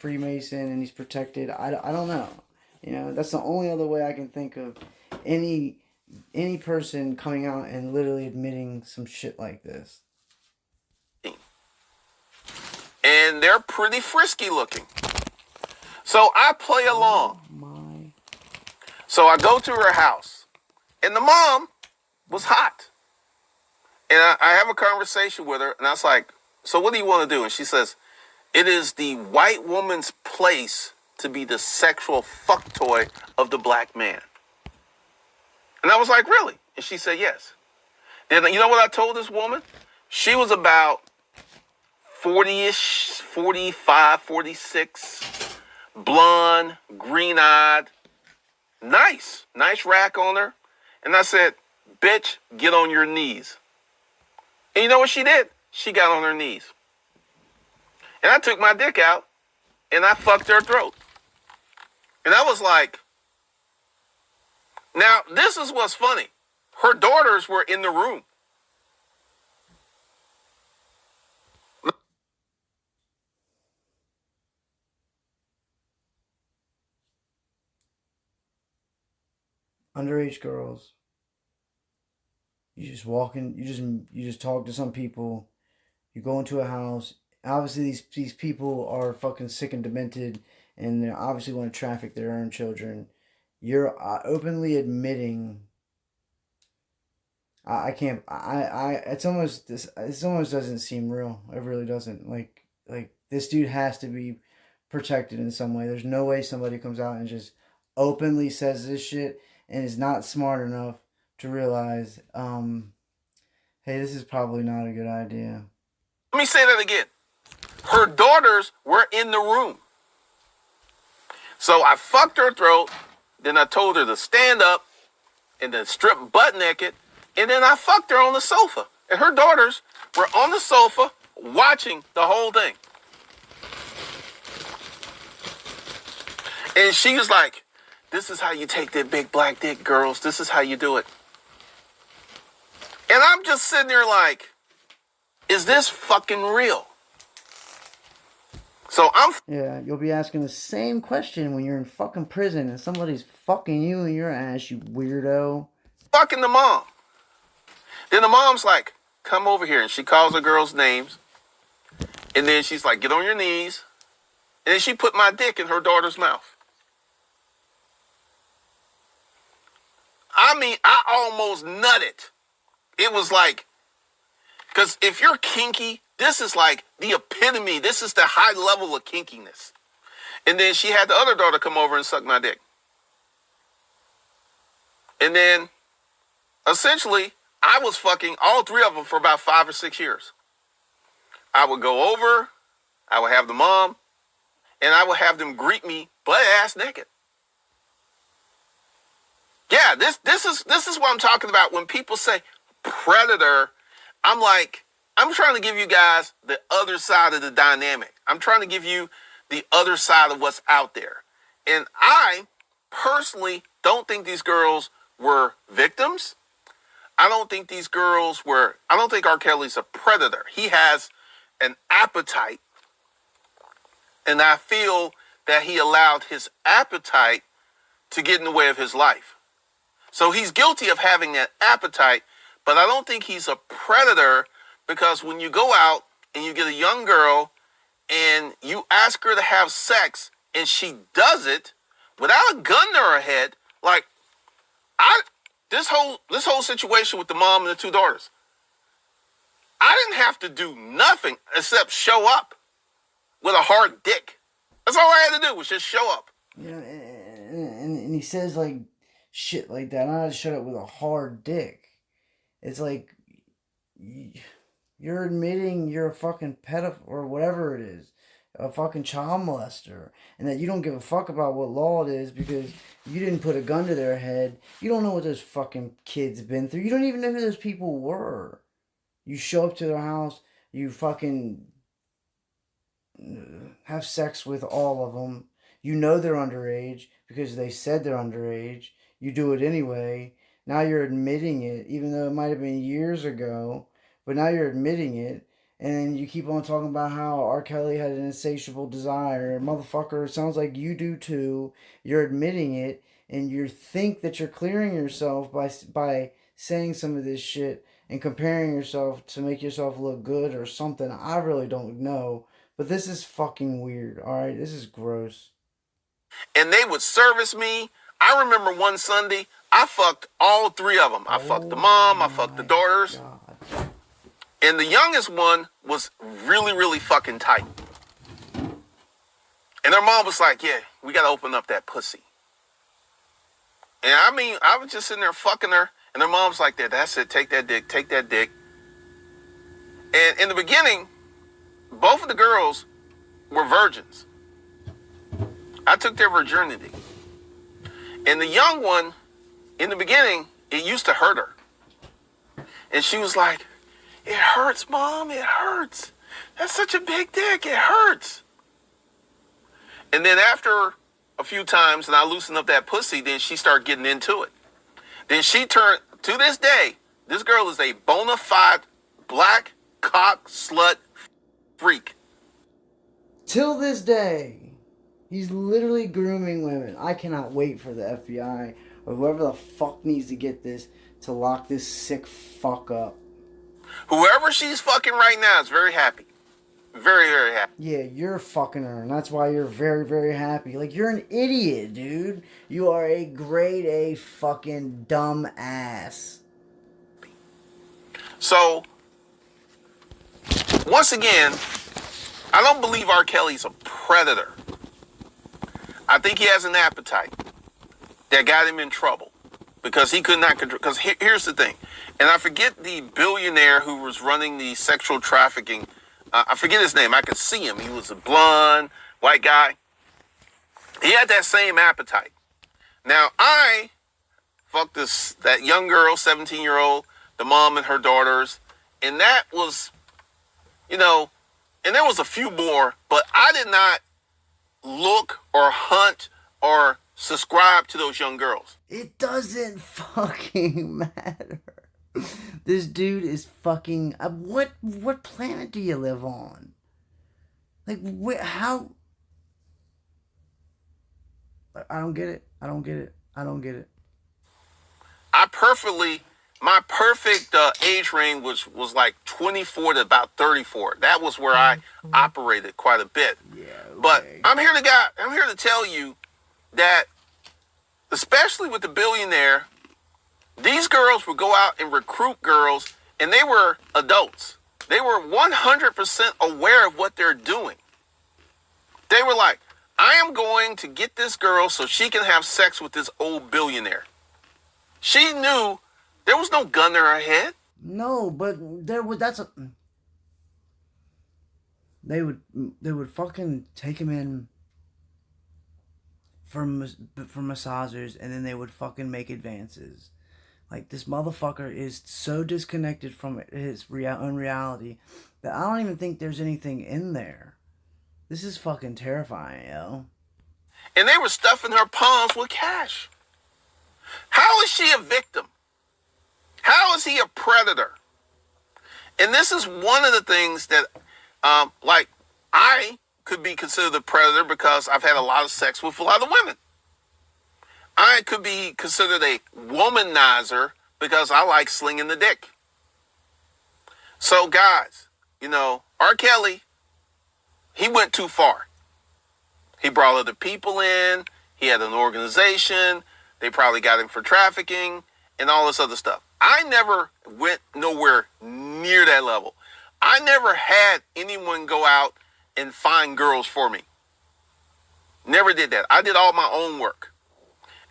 Freemason and he's protected. I don't know. You know, that's the only other way I can think of any any person coming out and literally admitting some shit like this. And they're pretty frisky looking. So I play along. Oh my. So I go to her house. And the mom was hot. And I have a conversation with her. And I was like, so what do you want to do? And she says, it is the white woman's place to be the sexual fuck toy of the black man. And I was like, really? And she said, yes. Then you know what I told this woman? She was about 40-ish, 45, 46, blonde, green-eyed, nice rack on her. And I said, bitch, get on your knees. And you know what she did? She got on her knees. And I took my dick out and I fucked her throat. And I was like, now this is what's funny. Her daughters were in the room. Underage girls. You just walk in, you just talk to some people, you go into a house. Obviously these people are fucking sick and demented and they obviously want to traffic their own children. You're openly admitting I can't it's almost this it almost doesn't seem real. It really doesn't. Like this dude has to be protected in some way. There's no way somebody comes out and just openly says this shit and is not smart enough to realize, hey, this is probably not a good idea. Let me say that again. Her daughters were in the room. So I fucked her throat. Then I told her to stand up and then strip butt naked. And then I fucked her on the sofa. And her daughters were on the sofa watching the whole thing. And she was like, this is how you take that big black dick, girls. This is how you do it. And I'm just sitting there like, is this fucking real? So Yeah, you'll be asking the same question when you're in fucking prison and somebody's fucking you in your ass, you weirdo. fucking the mom. Then the mom's like, come over here. And she calls her girls' names. And then she's like, get on your knees. And then she put my dick in her daughter's mouth. I mean, I almost nutted. It was like, because if you're kinky, this is like the epitome. This is the high level of kinkiness. And then she had the other daughter come over and suck my dick. And then, essentially, I was fucking all three of them for about 5 or 6 years. I would go over, I would have the mom, and I would have them greet me butt ass naked. Yeah, this is what I'm talking about. When people say predator, I'm like, I'm trying to give you guys the other side of the dynamic. I'm trying to give you the other side of what's out there. And I personally don't think these girls were victims. I don't think R. Kelly's a predator. He has an appetite. And I feel that he allowed his appetite to get in the way of his life. So he's guilty of having that appetite, but I don't think he's a predator, because when you go out and you get a young girl and you ask her to have sex and she does it without a gun to her head, like this whole situation with the mom and the two daughters, I didn't have to do nothing except show up with a hard dick. That's all I had to do was just show up. You know, and he says like shit like that. I had to shut up with a hard dick. It's like you're admitting you're a fucking pedophile or whatever it is, a fucking child molester, and that you don't give a fuck about what law it is because you didn't put a gun to their head. You don't know what those fucking kids have been through. You don't even know who those people were. You show up to their house, you fucking have sex with all of them. You know they're underage because they said they're underage. You do it anyway. Now you're admitting it, even though it might have been years ago. But now you're admitting it. And you keep on talking about how R. Kelly had an insatiable desire. Motherfucker, it sounds like you do too. You're admitting it, and you think that you're clearing yourself by saying some of this shit and comparing yourself to make yourself look good or something. I really don't know. But this is fucking weird, alright? This is gross. And they would service me. I remember one Sunday, I fucked all three of them. I fucked the mom, I fucked the daughters. God. And the youngest one was really, really fucking tight. And their mom was like, yeah, we got to open up that pussy. And I mean, I was just sitting there fucking her. And their mom's like, that's it. Take that dick. Take that dick. And in the beginning, both of the girls were virgins. I took their virginity. And the young one, in the beginning, it used to hurt her. And she was like, it hurts, Mom. It hurts. That's such a big dick. It hurts. And then after a few times and I loosened up that pussy, then she started getting into it. Then she turned, to this day, this girl is a bona fide black cock slut freak. Till this day, he's literally grooming women. I cannot wait for the FBI or whoever the fuck needs to get this to lock this sick fuck up. Whoever she's fucking right now is very happy. Very, very happy. Yeah, you're fucking her, and that's why you're very, very happy. Like, you're an idiot, dude. You are a grade A fucking dumb ass. So, once again, I don't believe R. Kelly's a predator. I think he has an appetite that got him in trouble because he could not control. Because here's the thing, and I forget the billionaire who was running the sexual trafficking. I forget his name. I could see him. He was a blonde, white guy. He had that same appetite. Now, I fucked that young girl, 17-year-old, the mom and her daughters, and that was, and there was a few more, but I did not look or hunt or subscribe to those young girls. It doesn't fucking matter. This dude is fucking... what planet do you live on? Like, how... I don't get it. I don't get it. I don't get it. My perfect age range was like 24 to about 34. That was where I operated quite a bit. Yeah, okay. But I'm here to tell you that, especially with the billionaire, these girls would go out and recruit girls, and they were adults. They were 100% aware of what they're doing. They were like, I am going to get this girl so she can have sex with this old billionaire. She knew there was no gun to her head. No, but they would fucking take him in for massagers, and then they would fucking make advances. Like, this motherfucker is so disconnected from his own reality that I don't even think there's anything in there. This is fucking terrifying, yo. And they were stuffing her palms with cash. How is she a victim? How is he a predator? And this is one of the things that, I could be considered a predator because I've had a lot of sex with a lot of women. I could be considered a womanizer because I like slinging the dick. So, guys, R. Kelly, he went too far. He brought other people in. He had an organization. They probably got him for trafficking and all this other stuff. I never went nowhere near that level. I never had anyone go out and find girls for me. Never did that. I did all my own work.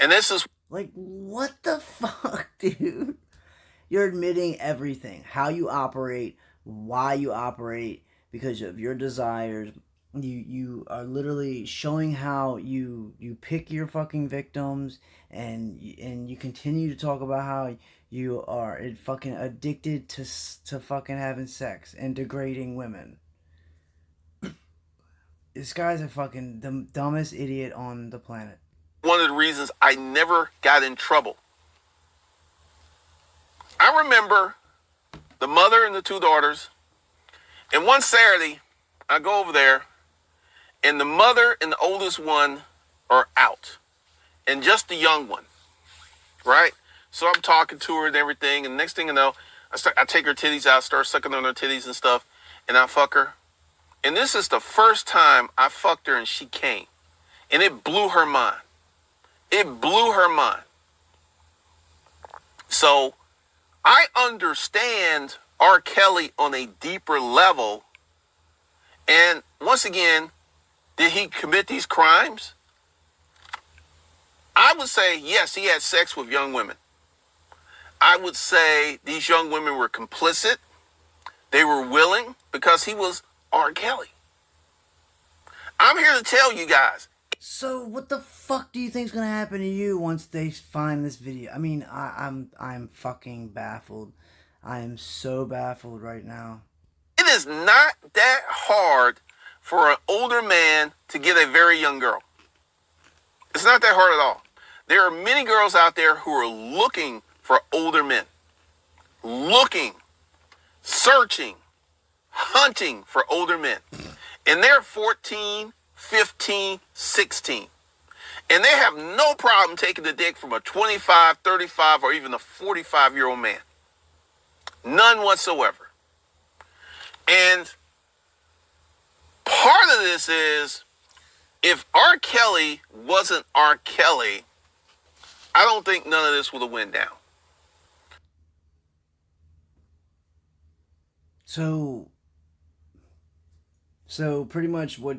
And this is... Like, what the fuck, dude? You're admitting everything. How you operate, why you operate, because of your desires. You are literally showing how you pick your fucking victims, and you continue to talk about how you are fucking addicted to fucking having sex and degrading women. This guy's a fucking the dumbest idiot on the planet. One of the reasons I never got in trouble. I remember the mother and the two daughters, And one Saturday, I go over there, and the mother and the oldest one are out, and just the young one, right? So I'm talking to her and everything, and next thing you know, I take her titties out, start sucking on her titties and stuff, and I fuck her. And this is the first time I fucked her and she came. And it blew her mind. It blew her mind. So I understand R. Kelly on a deeper level. And once again, did he commit these crimes? I would say, yes, he had sex with young women. I would say these young women were complicit. They were willing because he was R. Kelly. I'm here to tell you guys. So what the fuck do you think's gonna happen to you once they find this video? I mean, I'm fucking baffled. I am so baffled right now. It is not that hard for an older man to get a very young girl. It's not that hard at all. There are many girls out there who are looking for older men. Looking, searching, hunting for older men. And they're 14, 15, 16. And they have no problem taking the dick from a 25, 35, or even a 45-year-old man. None whatsoever. And part of this is, if R. Kelly wasn't R. Kelly, I don't think none of this would have went down. So pretty much what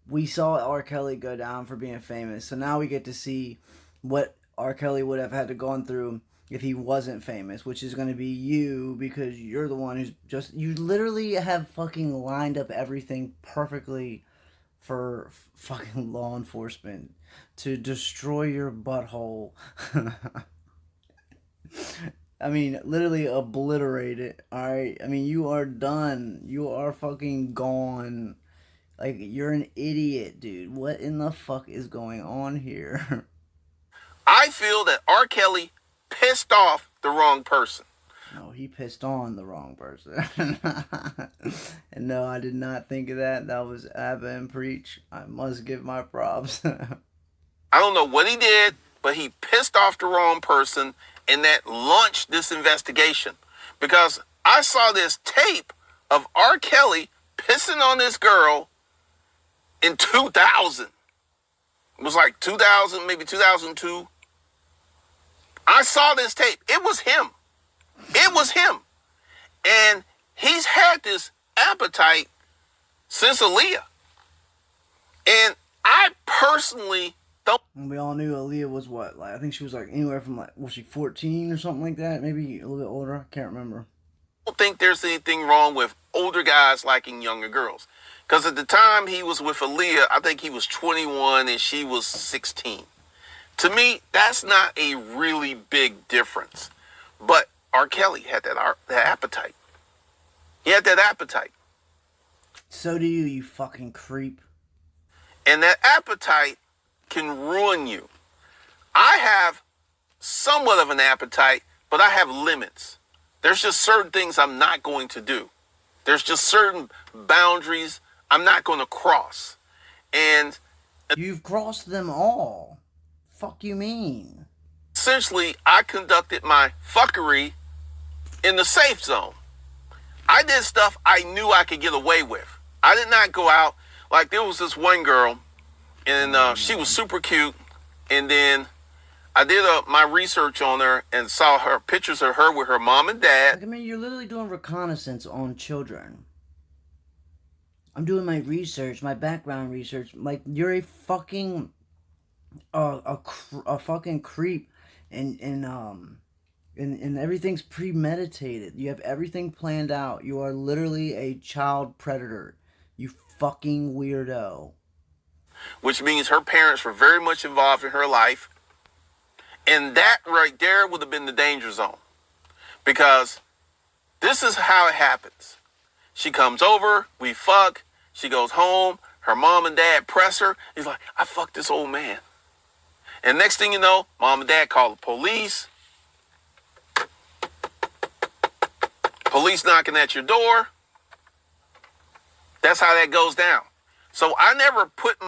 we saw R. Kelly go down for being famous. So now we get to see what R. Kelly would have had to gone through if he wasn't famous, which is going to be you, because you're the one who's just, you literally have fucking lined up everything perfectly for fucking law enforcement to destroy your butthole. I mean, literally obliterate it, alright? I mean, you are done. You are fucking gone. Like, you're an idiot, dude. What in the fuck is going on here? I feel that R. Kelly pissed off the wrong person. No, he pissed on the wrong person. And no, I did not think of that. That was Abba and Preach. I must give my props. I don't know what he did, but he pissed off the wrong person, and that launched this investigation. Because I saw this tape of R. Kelly pissing on this girl in 2000. It was like 2000, maybe 2002. I saw this tape. It was him. It was him. And he's had this appetite since Aaliyah. And I personally don't. And we all knew Aaliyah was what? Like, I think she was like anywhere from like, was she 14 or something like that? Maybe a little bit older. I can't remember. Think there's anything wrong with older guys liking younger girls. Because at the time he was with Aaliyah, I think he was 21 and she was 16. To me, that's not a really big difference. But R. Kelly had that appetite. He had that appetite. So do you, you fucking creep. And that appetite can ruin you. I have somewhat of an appetite, but I have limits. There's just certain things I'm not going to do. There's just certain boundaries I'm not going to cross. And you've crossed them all. Fuck you mean? Essentially, I conducted my fuckery in the safe zone. I did stuff I knew I could get away with. I did not go out. Like, there was this one girl, and she was super cute. And then I did my research on her and saw her pictures of her with her mom and dad. Like, I mean, you're literally doing reconnaissance on children. I'm doing my research, my background research. Like, you're a fucking a fucking creep, and everything's premeditated. You have everything planned out. You are literally a child predator. You fucking weirdo. Which means her parents were very much involved in her life. And that right there would have been the danger zone. Because this is how it happens. She comes over, we fuck, she goes home, her mom and dad press her. He's like, I fucked this old man. And next thing you know, mom and dad call the police. Police knocking at your door. That's how that goes down. So I never put